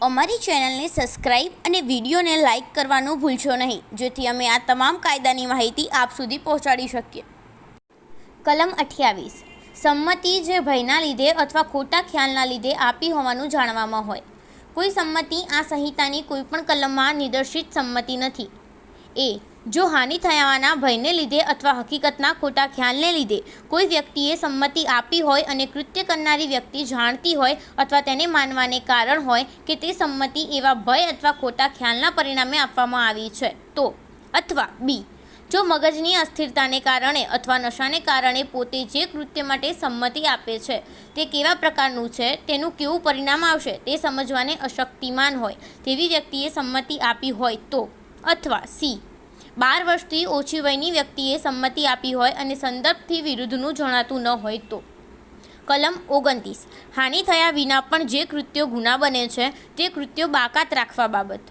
અમારી ચેનલને સબસ્ક્રાઇબ અને વિડીયોને લાઇક કરવાનું ભૂલશો નહીં, જેથી અમે આ તમામ કાયદાની માહિતી આપ સુધી પહોંચાડી શકીએ. કલમ 28. સંમતિ જે ભયના લીધે અથવા ખોટા ખ્યાલના લીધે આપી હોવાનું જાણવામાં હોય. કોઈ સંમતિ આ સંહિતાની કોઈપણ કલમમાં નિર્દેશિત સંમતિ નથી. એ જો હાનિ થવાના ભયને લીધે અથવા હકીકતના ખોટા ખ્યાલને લીધે કોઈ વ્યક્તિએ સંમતિ આપી હોય અને કૃત્ય કરનારી વ્યક્તિ જાણતી હોય અથવા તેને માનવાને કારણ હોય કે તે સંમતિ એવા ભય અથવા ખોટા ખ્યાલના પરિણામે આપવામાં આવી છે તો, અથવા બી જો મગજની અસ્થિરતાને કારણે અથવા નશાને કારણે પોતે જે કૃત્ય માટે સંમતિ આપે છે તે કેવા પ્રકારનું છે, તેનું કેવું પરિણામ આવશે તે સમજવાને અશક્તિમાન હોય તેવી વ્યક્તિએ સંમતિ આપી હોય તો, અથવા સી 12 વર્ષથી ઓછી વયની વ્યક્તિએ સંમતિ આપી હોય અને સંદર્ભથી વિરુદ્ધનું જણાતું ન હોય તો. કલમ 29. હાનિ થયા વિના પણ જે કૃત્યો ગુના બને છે તે કૃત્યો બાકાત રાખવા બાબત.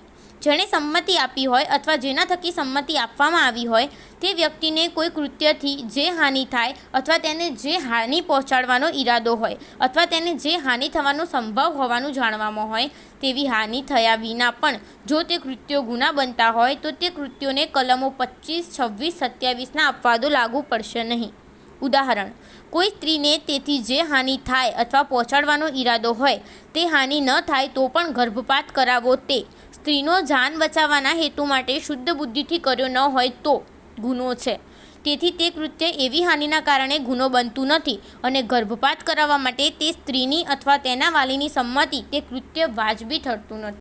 જેણે સંમતિ આપી હોય અથવા જેના થકી સંમતિ આપવામાં આવી હોય તે વ્યક્તિને કોઈ કૃત્યથી જે હાનિ થાય અથવા તેને જે હાનિ પહોંચાડવાનો ઈરાદો હોય અથવા તેને જે હાનિ થવાનો સંભવ હોવાનું જાણવામાં હોય તેવી હાનિ થયા વિના પણ જો તે કૃત્યો ગુના બનતા હોય તો તે કૃત્યોને કલમો 25, 26, 27ના અપવાદો લાગુ પડશે નહીં. ઉદાહરણ: કોઈ સ્ત્રીને તેથી જે હાનિ થાય અથવા પહોંચાડવાનો ઈરાદો હોય તે હાનિ ન થાય તો પણ ગર્ભપાત કરાવો તે સ્ત્રીનો જાન બચાવવાના હેતુ માટે શુદ્ધ બુદ્ધિથી કર્યો ન હોય તો ગુનો છે. તેથી તે કૃત્ય એવી હાનિના કારણે ગુનો બનતું નથી અને ગર્ભપાત કરાવવા માટે તે સ્ત્રીની અથવા તેના વાલીની સંમતિ તે કૃત્ય વાજબી ઠરતું નથી.